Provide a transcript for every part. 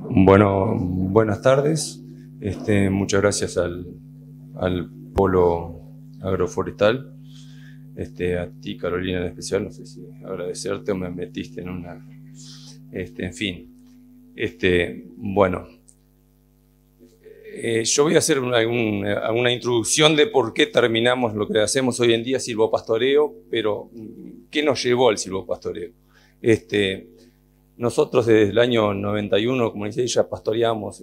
Bueno, buenas tardes. Muchas gracias al Polo Agroforestal. A ti, Carolina, en especial, no sé si agradecerte o me metiste en una... en fin. Bueno, yo voy a hacer una introducción de por qué terminamos lo que hacemos hoy en día, silvopastoreo, pero ¿qué nos llevó al silvopastoreo? Nosotros desde el año 91, como decía, ya pastoreamos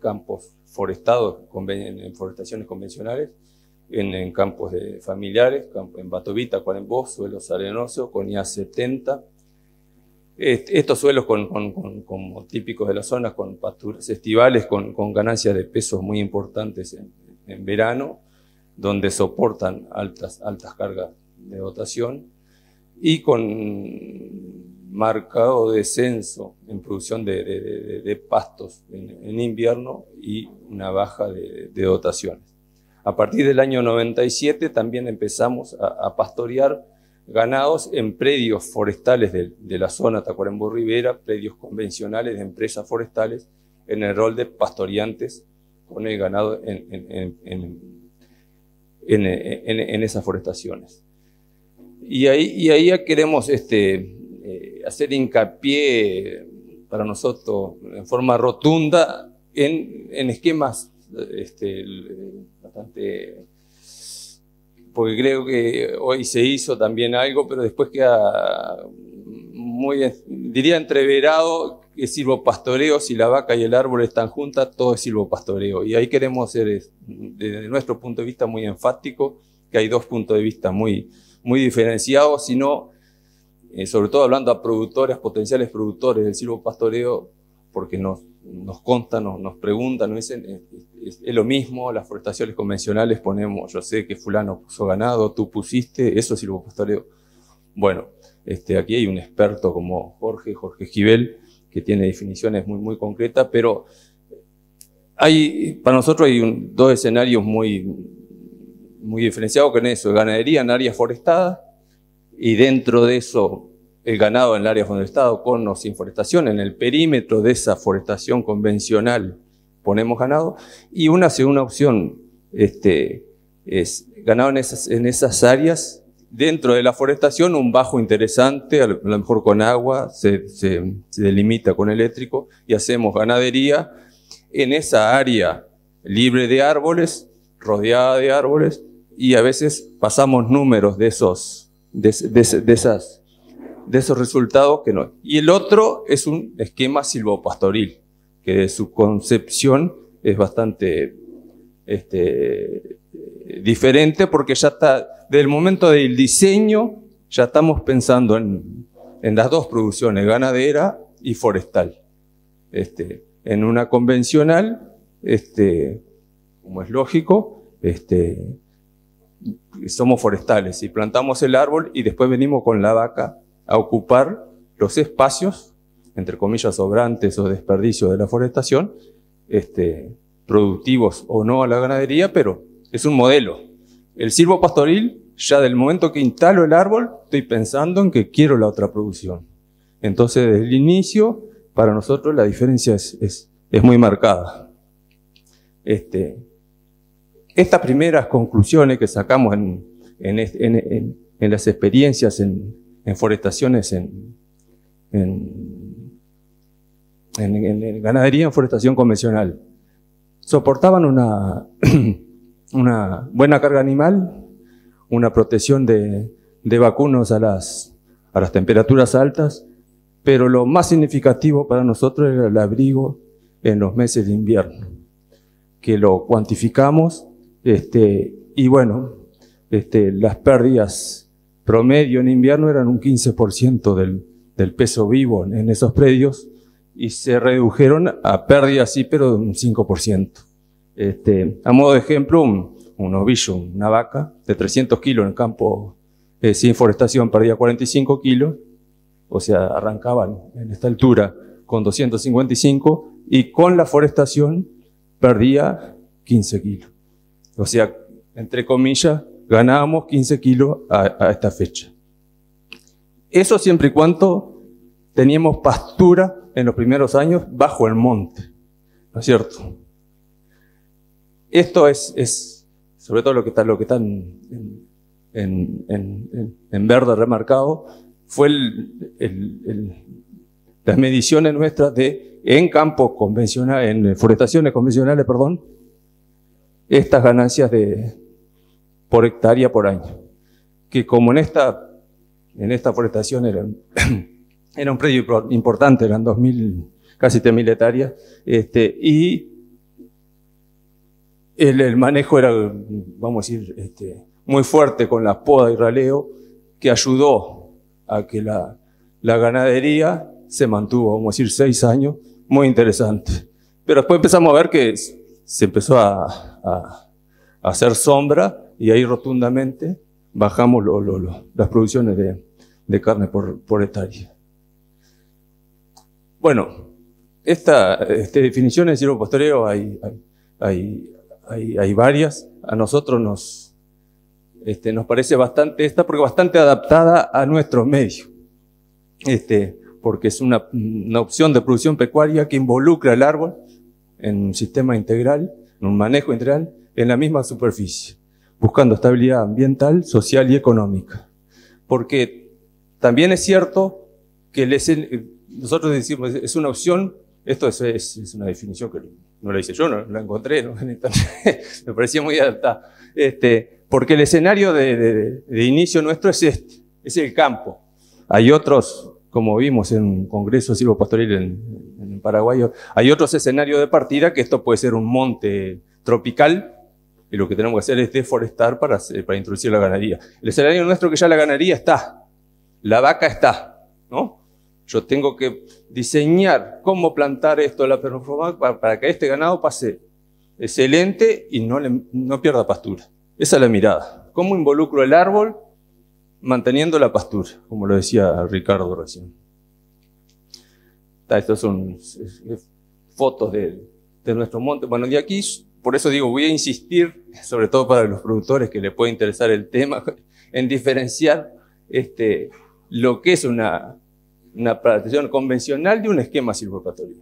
campos forestados en forestaciones convencionales, en campos familiares, en Batovita, Cuarembó, suelos arenosos con IA-70. Estos suelos como típicos de las zonas, con pasturas estivales, con ganancias de pesos muy importantes en verano, donde soportan altas cargas de dotación y con marcado descenso en producción de pastos en invierno y una baja de dotaciones. A partir del año 97 también empezamos a pastorear ganados en predios forestales de la zona Tacuarembó-Rivera, predios convencionales de empresas forestales, en el rol de pastoreantes con el ganado en esas forestaciones. Y ahí ya queremos hacer hincapié para nosotros en forma rotunda en esquemas bastante, porque creo que hoy se hizo también algo, pero después queda muy, diría, entreverado que es silvopastoreo. Si la vaca y el árbol están juntas, todo es silvopastoreo. Y ahí queremos ser, desde nuestro punto de vista, muy enfático, que hay dos puntos de vista muy diferenciados, sino sobre todo hablando a productores, potenciales productores del silvopastoreo, porque nos constan, nos preguntan, nos dicen, es lo mismo, las forestaciones convencionales ponemos, yo sé que fulano puso ganado, tú pusiste, eso es silvopastoreo. Bueno, aquí hay un experto como Jorge Esquivel, que tiene definiciones muy concretas, pero para nosotros hay dos escenarios muy diferenciados con eso: ganadería en áreas forestadas, y dentro de eso el ganado en el área forestada con o sin forestación. En el perímetro de esa forestación convencional ponemos ganado, y una segunda opción es ganado en esas áreas. Dentro de la forestación, un bajo interesante, a lo mejor con agua, se delimita con eléctrico, y hacemos ganadería en esa área libre de árboles, rodeada de árboles, y a veces pasamos números de esos resultados que no. Y el otro es un esquema silvopastoril, que de su concepción es bastante diferente, porque ya está, desde el momento del diseño, ya estamos pensando en las dos producciones, ganadera y forestal. En una convencional, como es lógico, somos forestales y plantamos el árbol, y después venimos con la vaca a ocupar los espacios, entre comillas, sobrantes o desperdicios de la forestación, productivos o no a la ganadería, pero es un modelo. El silvopastoril, ya del momento que instalo el árbol, estoy pensando en que quiero la otra producción. Entonces, desde el inicio, para nosotros la diferencia es muy marcada. Estas primeras conclusiones que sacamos en las experiencias en forestaciones, en ganadería, en forestación convencional, soportaban una buena carga animal, una protección de vacunos a las temperaturas altas, pero lo más significativo para nosotros era el abrigo en los meses de invierno, que lo cuantificamos, y bueno, las pérdidas promedio en invierno eran un 15% del peso vivo en esos predios, y se redujeron a pérdidas, sí, pero de un 5%. A modo de ejemplo, un ovillo, una vaca de 300 kilos en el campo sin forestación perdía 45 kilos, o sea, arrancaban en esta altura con 255, y con la forestación perdía 15 kilos. O sea, entre comillas, ganábamos 15 kilos a esta fecha. Eso siempre y cuando teníamos pastura en los primeros años bajo el monte, ¿no es cierto? Esto es sobre todo lo que está en verde remarcado, fue las mediciones nuestras en campos convencionales, en forestaciones convencionales, perdón, estas ganancias por hectárea por año. Que como en esta forestación era un predio importante, eran 2.000, casi 3.000 hectáreas, y el manejo era, vamos a decir, muy fuerte con la poda y raleo, que ayudó a que la ganadería se mantuvo, vamos a decir, 6 años, muy interesante. Pero después empezamos a ver que se empezó a hacer sombra, y ahí rotundamente bajamos las producciones de carne por hectárea. Bueno, definiciones de silvopastoreo hay varias. A nosotros nos parece bastante porque bastante adaptada a nuestros medios. Porque es una opción de producción pecuaria que involucra el árbol en un sistema integral, en un manejo integral, en la misma superficie, buscando estabilidad ambiental, social y económica. Porque también es cierto que nosotros decimos, es una opción, esto es una definición que no la hice yo, no la encontré, ¿no? Me parecía muy adaptada. Porque el escenario de inicio nuestro es es el campo. Hay otros, como vimos en un congreso silvopastoril en Paraguay, hay otros escenarios de partida, que esto puede ser un monte tropical, y lo que tenemos que hacer es deforestar para introducir la ganadería. El escenario nuestro, que ya la ganadería está, la vaca está, ¿no? Yo tengo que diseñar cómo plantar esto, la permafrost, para que este ganado pase excelente y no pierda pastura. Esa es la mirada. ¿Cómo involucro el árbol manteniendo la pastura? Como lo decía Ricardo recién. Estas son fotos de nuestro monte. Bueno, de aquí, por eso digo, voy a insistir, sobre todo para los productores que les puede interesar el tema, en diferenciar lo que es una plantación convencional de un esquema silvopastoril.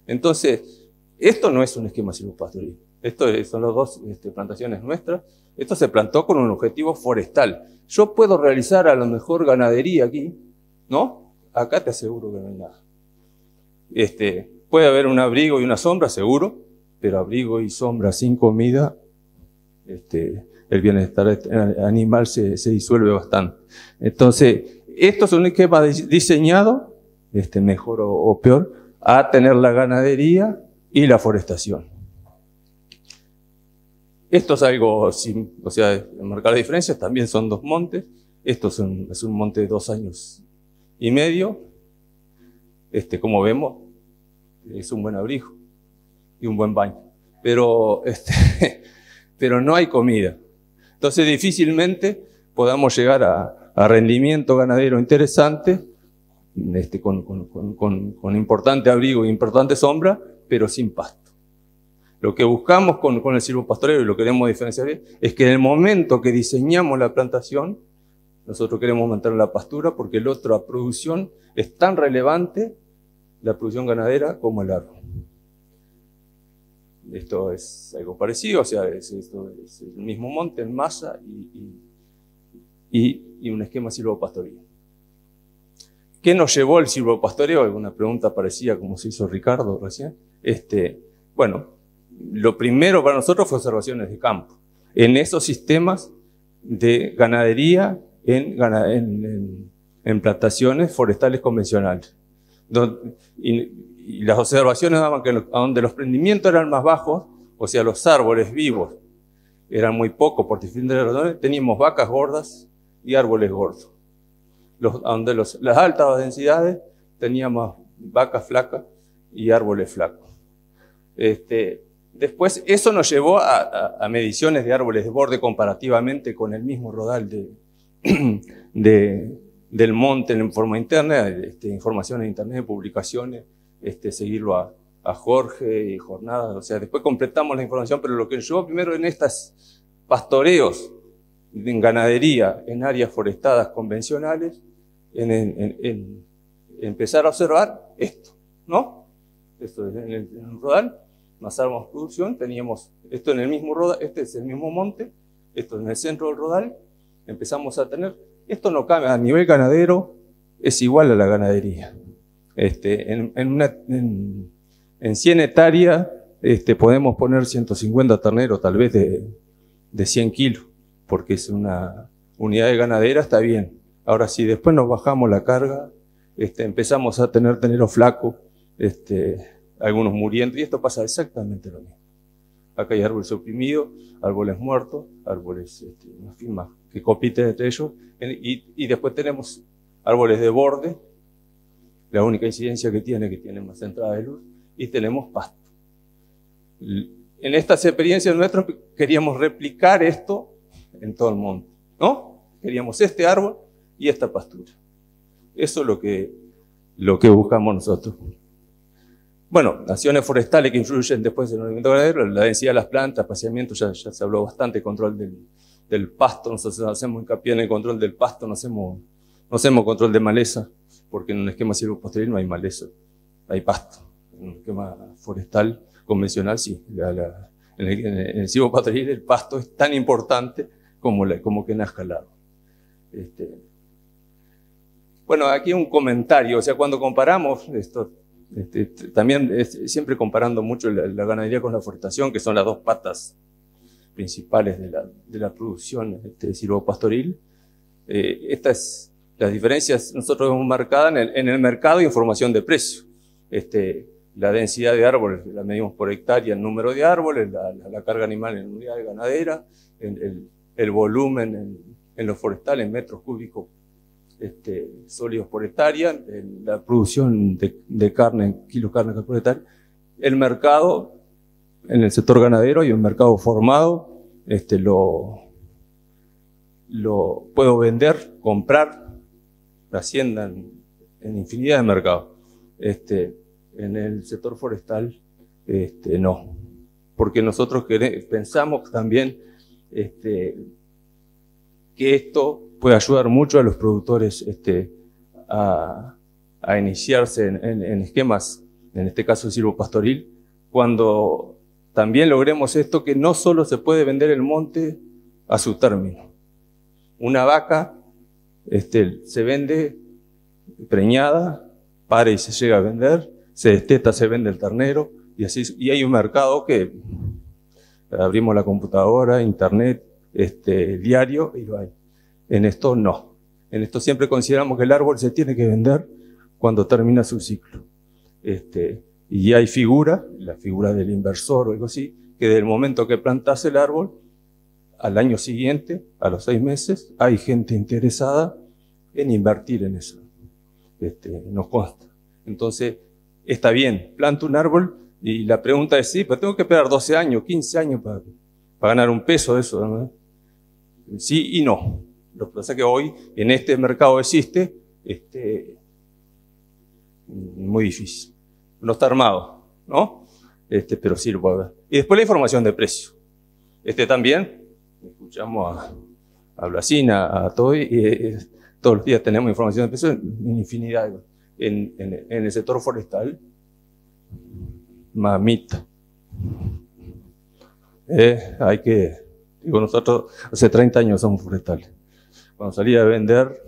Entonces, esto no es un esquema silvopastoril. Esto son las dos plantaciones nuestras. Esto se plantó con un objetivo forestal. Yo puedo realizar a lo mejor ganadería aquí, ¿no? Acá te aseguro que no hay nada. Puede haber un abrigo y una sombra, seguro, pero abrigo y sombra sin comida, el bienestar animal se disuelve bastante. Entonces, esto es un esquema diseñado, mejor o peor, a tener la ganadería y la forestación. Esto es algo, o sea, marcar la diferencia, también son 2 montes. Esto es un monte de 2 años y medio. Como vemos, es un buen abrigo y un buen baño. Pero no hay comida. Entonces difícilmente podamos llegar a rendimiento ganadero interesante, con importante abrigo e importante sombra, pero sin pasto. Lo que buscamos con el silvopastoreo, y lo queremos diferenciar, es que en el momento que diseñamos la plantación, nosotros queremos mantener la pastura, porque la otra producción es tan relevante, la producción ganadera, como el árbol. Esto es algo parecido, o sea, esto es el mismo monte en masa y un esquema silvopastoril. ¿Qué nos llevó el silvopastoreo? Alguna pregunta parecida como se hizo Ricardo recién. Bueno, lo primero para nosotros fue observaciones de campo. En esos sistemas de ganadería, en plantaciones forestales convencionales. Y las observaciones daban que donde los prendimientos eran más bajos, o sea, los árboles vivos eran muy pocos por diferentes razones, teníamos vacas gordas y árboles gordos. Donde las altas densidades teníamos vacas flacas y árboles flacos. Después, eso nos llevó a mediciones de árboles de borde comparativamente con el mismo rodal del monte en forma interna, información en internet, publicaciones, seguirlo a Jorge y jornadas. O sea, después completamos la información, pero lo que llevó primero en estos pastoreos en ganadería, en áreas forestadas convencionales, en empezar a observar esto, ¿no? Esto es en el rodal, más árboles producción, teníamos esto en el mismo rodal, este es el mismo monte, esto en el centro del rodal, empezamos a tener, esto no cambia, a nivel ganadero es igual a la ganadería. En 100 hectáreas podemos poner 150 terneros, tal vez de 100 kilos, porque es una unidad de ganadera, está bien. Ahora, si después nos bajamos la carga, empezamos a tener teneros flacos, algunos muriendo, y esto pasa exactamente lo mismo. Acá hay árboles oprimidos, árboles muertos, árboles, en fin, más, que compiten entre ellos, y después tenemos árboles de borde, la única incidencia que tiene más entrada de luz, y tenemos pasto. En estas experiencias nuestras queríamos replicar esto en todo el mundo, ¿no? Queríamos este árbol y esta pastura. Eso es lo que buscamos nosotros. Bueno, acciones forestales que influyen después en el ordenamiento ganadero, la densidad de las plantas, espaciamiento, ya se habló bastante, control del pasto, nosotros hacemos hincapié en el control del pasto, no hacemos control de maleza, porque en un esquema silvopastoril no hay maleza, hay pasto. En un esquema forestal convencional, sí. En el silvopastoril el pasto es tan importante como que nazca el árbol. Bueno, aquí un comentario, o sea, cuando comparamos esto, también siempre comparando mucho la ganadería con la forestación, que son las dos patas principales de la producción silvopastoril. Las diferencias nosotros hemos marcado en el mercado y en formación de precio. La densidad de árboles la medimos por hectárea en número de árboles, la carga animal en unidad de ganadera, el volumen en lo forestal en metros cúbicos sólidos por hectárea, la producción de carne en kilos de carne por hectárea. El mercado en el sector ganadero y un mercado formado, lo puedo vender, comprar, la hacienda en infinidad de mercados. En el sector forestal, no. Porque nosotros pensamos también que esto puede ayudar mucho a los productores a iniciarse en esquemas, en este caso silvopastoril, cuando también logremos esto, que no solo se puede vender el monte a su término. Una vaca se vende preñada, para y se llega a vender, se desteta, se vende el ternero, y hay un mercado que abrimos la computadora, internet, el diario, y lo hay. En esto no. En esto siempre consideramos que el árbol se tiene que vender cuando termina su ciclo. Y hay la figura del inversor o algo así, que del momento que plantas el árbol, al año siguiente, a los 6 meses, hay gente interesada en invertir en eso. Nos consta. Entonces, está bien, planto un árbol y la pregunta es, sí, pero tengo que esperar 12 años, 15 años para ganar un peso de eso, ¿no? Sí y no. Lo que pasa es que hoy en este mercado existe, muy difícil. No está armado, ¿no? Pero sí lo puede ver. Y después la información de precio. También, escuchamos a Blasina, a todo, y todos los días tenemos información de precio en infinidad. En el sector forestal, mamita. Digo, nosotros hace 30 años somos forestales. Cuando salí a vender,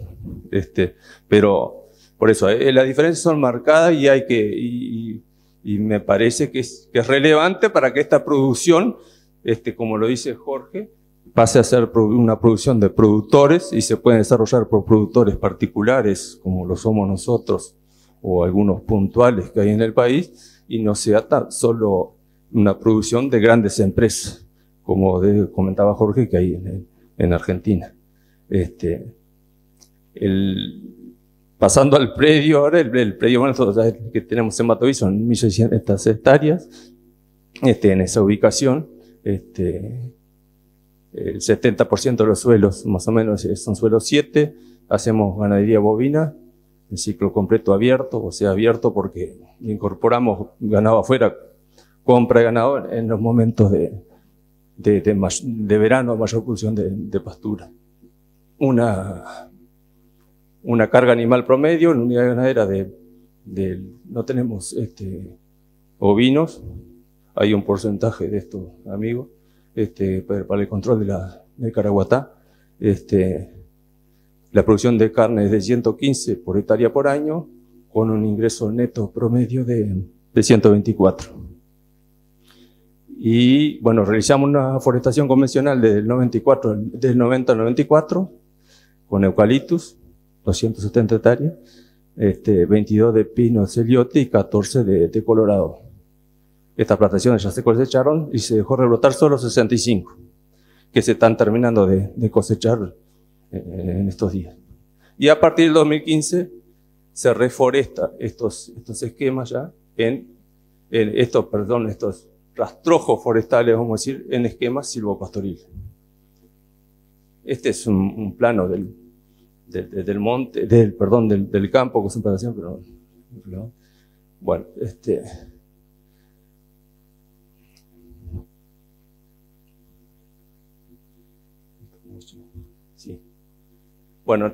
pero por eso, las diferencias son marcadas y me parece que es relevante para que esta producción, como lo dice Jorge, pase a ser una producción de productores y se puede desarrollar por productores particulares, como lo somos nosotros, o algunos puntuales que hay en el país, y no sea solo una producción de grandes empresas, como comentaba Jorge, que hay en Argentina. Pasando al predio, ahora el predio, bueno, que tenemos en Batoí son 1.600 hectáreas, en esa ubicación, el 70% de los suelos, más o menos, son suelos 7, hacemos ganadería bovina, el ciclo completo abierto, o sea, abierto porque incorporamos ganado afuera, compra de ganado en los momentos de verano, mayor producción de pastura. Una carga animal promedio en unidad ganadera de no tenemos ovinos, hay un porcentaje de estos amigos, para el control del caraguatá. La producción de carne es de 115 por hectárea por año, con un ingreso neto promedio de 124. Y bueno, realizamos una forestación convencional del 90 al 94, con eucaliptus, 270 hectáreas, 22 de pino celiote y 14 de colorado. Estas plantaciones ya se cosecharon y se dejó rebrotar solo 65, que se están terminando de cosechar en estos días. Y a partir del 2015 se reforesta estos esquemas ya estos rastrojos forestales, vamos a decir, en esquemas silvopastoriles. Este es un plano del monte, del campo con su plantación, pero bueno, sí. Bueno,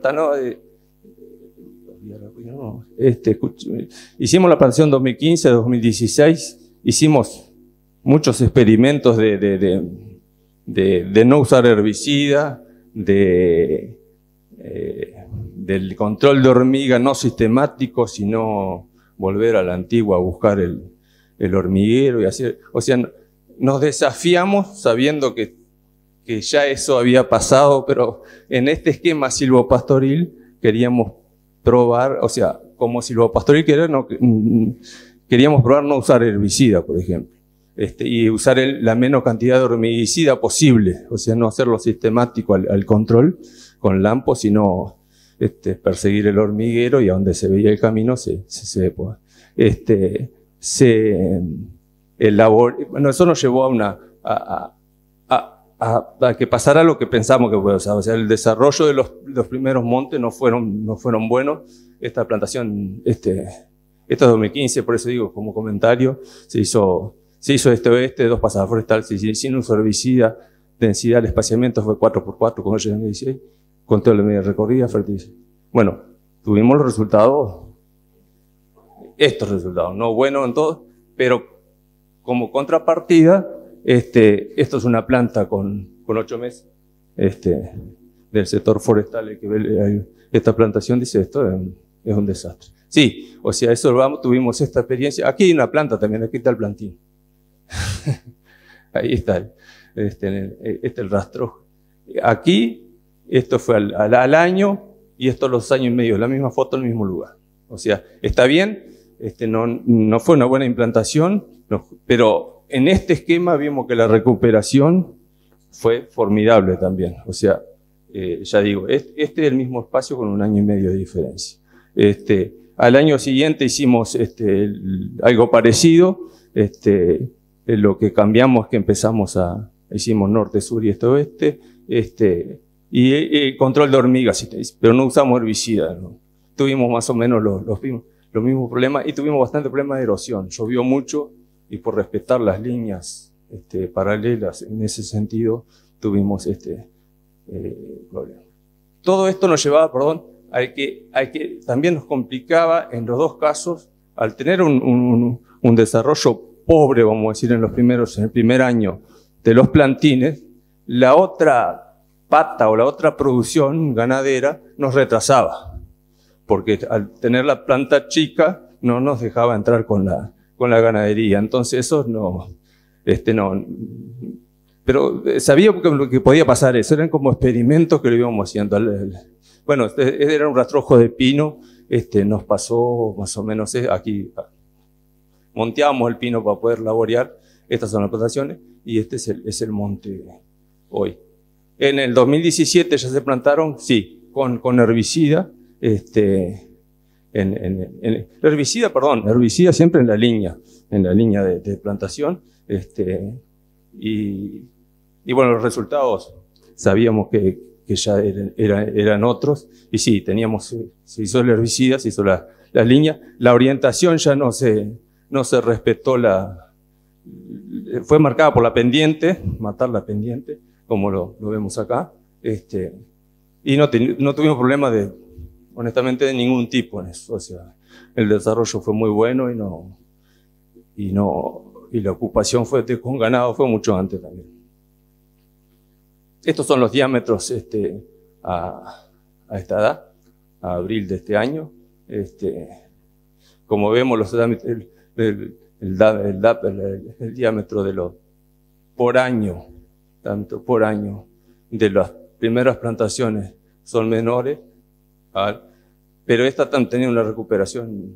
hicimos la plantación 2015-2016, hicimos muchos experimentos de no usar herbicida, del control de hormiga no sistemático, sino volver a la antigua a buscar el hormiguero y así. O sea, nos desafiamos sabiendo que ya eso había pasado, pero en este esquema silvopastoril queríamos probar, o sea, como silvopastoril queríamos probar no usar herbicida, por ejemplo, y usar la menos cantidad de hormiguicida posible, o sea, no hacerlo sistemático al control con lampo, sino perseguir el hormiguero y a donde se veía el camino bueno, eso nos llevó a que pasara lo que pensamos que puede pasar. O sea, el desarrollo de los primeros montes no fueron buenos. Esta plantación, esto es 2015, por eso digo, como comentario, se hizo este-oeste, 2 pasadas forestales, sin uso herbicida, densidad de espaciamiento fue 4x4, como yo en 16, con toda la media recorrida, fertilización. Bueno, tuvimos los resultados, estos resultados, no buenos en todo, pero como contrapartida, esto es una planta con 8 meses, del sector forestal, el que ve esta plantación dice esto es un desastre. Sí, o sea, tuvimos esta experiencia. Aquí hay una planta también, aquí está el plantín. Ahí está, el rastro. Aquí, esto fue al año, y esto los años y medio, la misma foto en el mismo lugar. O sea, está bien, no fue una buena implantación, pero en este esquema vimos que la recuperación fue formidable también. O sea, ya digo, este es el mismo espacio con 1 año y medio de diferencia. Al año siguiente hicimos algo parecido. Lo que cambiamos es que hicimos norte, sur y este-oeste. Y control de hormigas, pero no usamos herbicida, ¿no? Tuvimos más o menos los mismos problemas y tuvimos bastante problema de erosión. Llovió mucho y por respetar las líneas paralelas en ese sentido tuvimos problema. Todo esto nos llevaba, a que también nos complicaba en los dos casos, al tener un desarrollo pobre, vamos a decir, en el primer año de los plantines, la otra pata o la otra producción ganadera nos retrasaba, porque al tener la planta chica no nos dejaba entrar con la ganadería. Entonces eso no, pero sabíamos que podía pasar eso, eran como experimentos que lo íbamos haciendo. Bueno, era un rastrojo de pino, nos pasó más o menos, aquí monteábamos el pino para poder laborear, estas son las plantaciones, y este es el monte hoy. En el 2017 ya se plantaron, sí, con herbicida, herbicida siempre en la línea de plantación, y bueno, los resultados sabíamos que ya eran otros, y sí, se hizo el herbicida, se hizo la línea, la orientación ya no se respetó, fue marcada por la pendiente, matar la pendiente, como lo vemos acá, y no tuvimos problema honestamente de ningún tipo en eso. O sea, el desarrollo fue muy bueno y la ocupación con ganado fue mucho antes también. Estos son los diámetros a esta edad, a abril de este año. Como vemos, el diámetro por año, tanto por año, de las primeras plantaciones son menores, pero estas están teniendo una recuperación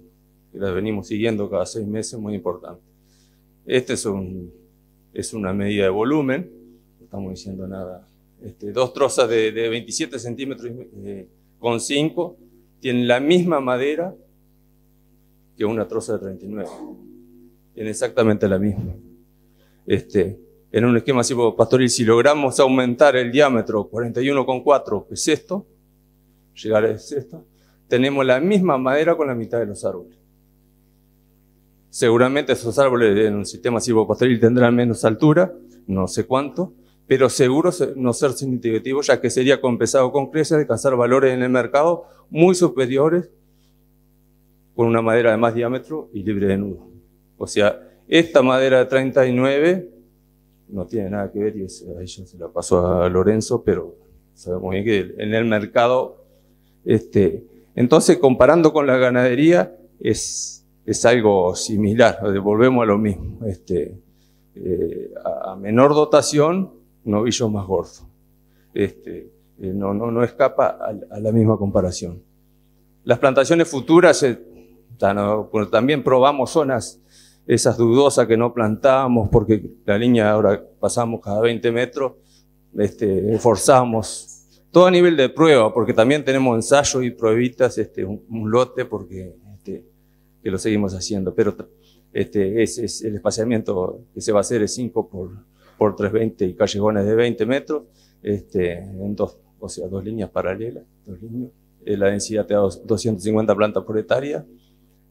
que la venimos siguiendo cada 6 meses muy importante. Es una medida de volumen, no estamos diciendo nada. 2 trozas de 27 centímetros con 5 tienen la misma madera que una troza de 39. Tienen exactamente la misma. En un esquema silvopastoril, si logramos aumentar el diámetro 41,4, que es esto, llegar a esto, tenemos la misma madera con la mitad de los árboles. Seguramente esos árboles en un sistema silvopastoril tendrán menos altura, no sé cuánto, pero seguro no ser significativo, ya que sería compensado con creces de alcanzar valores en el mercado muy superiores con una madera de más diámetro y libre de nudo. O sea, esta madera de 39 no tiene nada que ver, y ahí yo se la paso a Lorenzo, pero sabemos bien que en el mercado, entonces comparando con la ganadería, es algo similar, volvemos a lo mismo. A menor dotación, novillos más gordos. No escapa a la misma comparación. Las plantaciones futuras, también probamos zonas esas dudosas que no plantamos, porque la línea ahora pasamos cada 20 metros, forzamos todo a nivel de prueba, porque también tenemos ensayos y pruebitas, un lote, porque que lo seguimos haciendo, pero es el espaciamiento que se va a hacer es 5 por 320 y callejones de 20 metros, en dos líneas paralelas, la densidad te da 250 plantas por hectárea.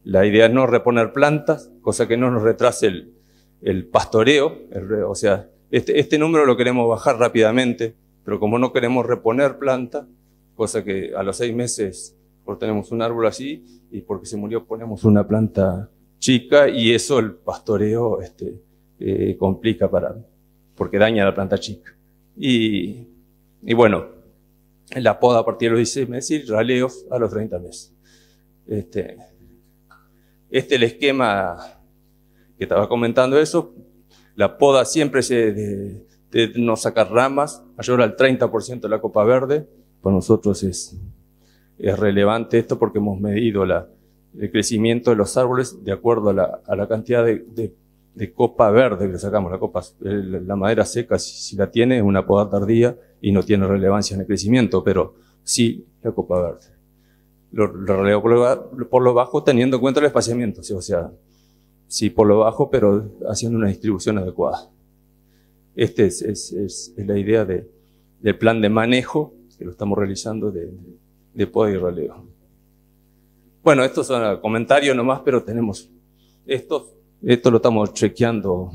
La idea es no reponer plantas, cosa que no nos retrase el pastoreo, o sea, este número lo queremos bajar rápidamente, pero como no queremos reponer plantas, cosa que a los 6 meses tenemos un árbol así, y porque se murió ponemos una planta chica, y eso el pastoreo complica porque daña la planta chica. Y bueno, la poda a partir de los 16 meses y raleos a los 30 meses. Es el esquema que estaba comentando eso. La poda siempre de no sacar ramas, mayor al 30% de la copa verde. Para nosotros es relevante esto porque hemos medido el crecimiento de los árboles de acuerdo a la cantidad de copa verde que sacamos. La madera seca, si la tiene, es una poda tardía y no tiene relevancia en el crecimiento, pero sí la copa verde. Lo relevo por lo bajo teniendo en cuenta el espaciamiento, o sea, sí por lo bajo, pero haciendo una distribución adecuada. Es la idea del plan de manejo que lo estamos realizando de poda y relevo. Bueno, estos son comentarios nomás, pero tenemos esto lo estamos chequeando,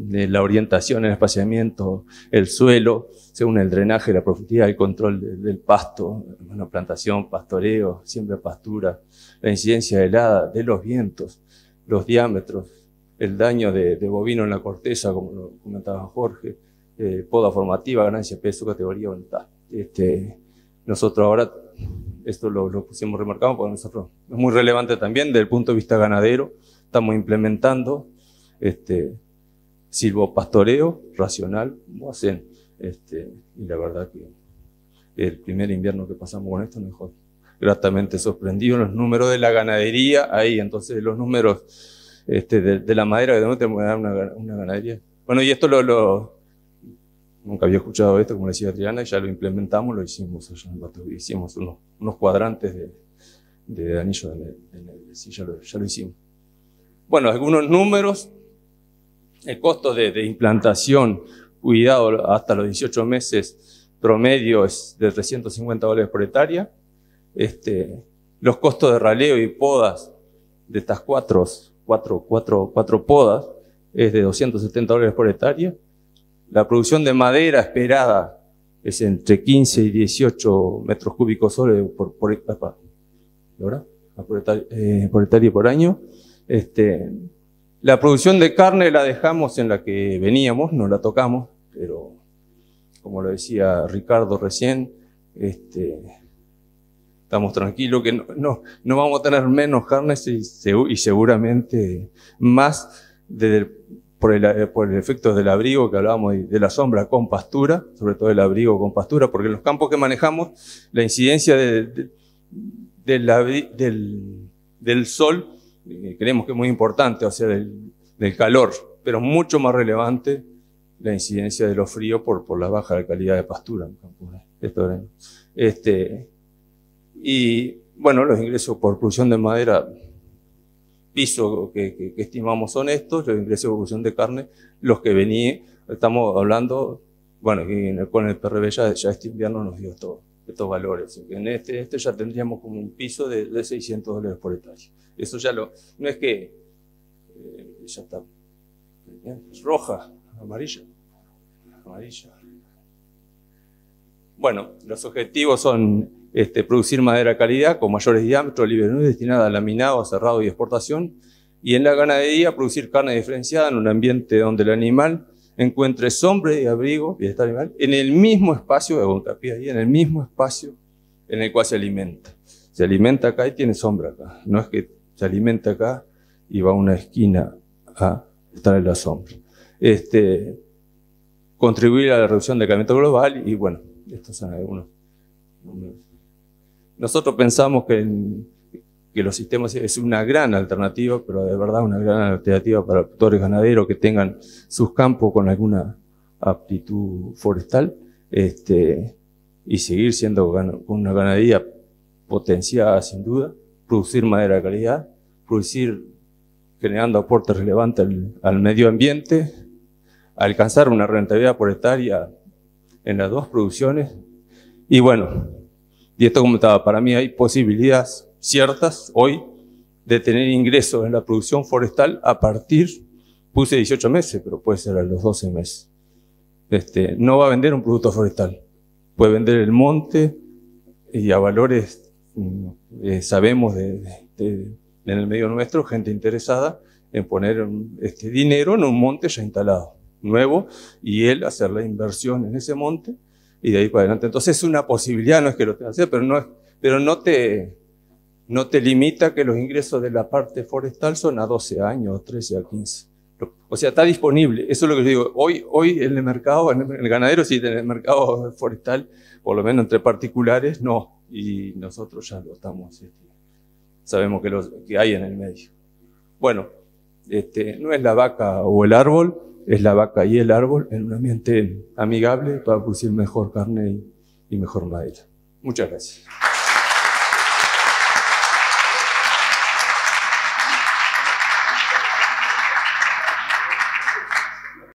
la orientación, el espaciamiento, el suelo, según el drenaje, la profundidad, el control del pasto, bueno, plantación, pastoreo, siembra, pastura, la incidencia helada, de los vientos, los diámetros, el daño de bovino en la corteza, como lo comentaba Jorge, poda formativa, ganancia, peso, categoría, voluntad. Nosotros ahora, esto lo pusimos remarcado porque nosotros es muy relevante también desde el punto de vista ganadero. Estamos implementando silvopastoreo racional, como hacen, y la verdad que el primer invierno que pasamos con esto nos dejó gratamente sorprendido los números de la ganadería ahí. Entonces los números de la madera que tenemos que dar una ganadería. Bueno, y esto nunca había escuchado esto, como decía Adriana, y ya lo implementamos, lo hicimos allá en Bato, hicimos unos cuadrantes de anillo sí, ya lo hicimos. Bueno, algunos números. El costo de implantación, cuidado hasta los 18 meses promedio es de $350 por hectárea. Los costos de raleo y podas de estas cuatro podas es de $270 por hectárea. La producción de madera esperada es entre 15 y 18 metros cúbicos por hectárea. ¿Verdad? por hectárea y por año. La producción de carne la dejamos en la que veníamos, no la tocamos, pero como lo decía Ricardo recién, estamos tranquilos que no vamos a tener menos carnes y seguramente más por el efecto del abrigo que hablábamos de la sombra con pastura, sobre todo el abrigo con pastura, porque en los campos que manejamos la incidencia del sol creemos que es muy importante, o sea, del calor, pero mucho más relevante la incidencia de los fríos por la baja calidad de pastura en campos de verano. Y bueno, los ingresos por producción de madera, piso que estimamos son estos, los ingresos por producción de carne, los que venía, estamos hablando, bueno, con el PRB ya este invierno nos dio estos valores. En este ya tendríamos como un piso de $600 por hectárea. Eso ya no es que ya está, es roja, amarilla. Bueno, los objetivos son producir madera de calidad con mayores diámetros, libre destinada a laminado, cerrado y exportación. Y en la ganadería, producir carne diferenciada en un ambiente donde el animal encuentre sombra y abrigo, bienestar animal, en el mismo espacio, hago hincapié ahí, en el mismo espacio en el cual se alimenta. Se alimenta acá y tiene sombra acá. No es que se alimenta acá y va a una esquina a estar en la sombra. Contribuir a la reducción del calentamiento global y bueno, estos son algunos. Nosotros pensamos que los sistemas es una gran alternativa, pero de verdad una gran alternativa para productores ganaderos que tengan sus campos con alguna aptitud forestal, y seguir siendo con una ganadería potenciada sin duda, producir madera de calidad, producir generando aportes relevantes al medio ambiente, alcanzar una rentabilidad por hectárea en las dos producciones. Y bueno, y esto como estaba, para mí hay posibilidades ciertas hoy de tener ingresos en la producción forestal a partir, puse 18 meses, pero puede ser a los 12 meses. No va a vender un producto forestal, puede vender el monte y a valores, sabemos en el medio nuestro, gente interesada en poner dinero en un monte ya instalado, nuevo, y él hacer la inversión en ese monte y de ahí para adelante. Entonces es una posibilidad, no es que lo tenga que hacer, pero no te limita que los ingresos de la parte forestal son a 12 años, 13 a 15. O sea, está disponible. Eso es lo que les digo. Hoy en el mercado, en el ganadero, sí, en el mercado forestal, por lo menos entre particulares, no. Y nosotros ya lo estamos, sabemos que hay en el medio. Bueno, no es la vaca o el árbol, es la vaca y el árbol en un ambiente amigable para producir mejor carne y mejor madera. Muchas gracias.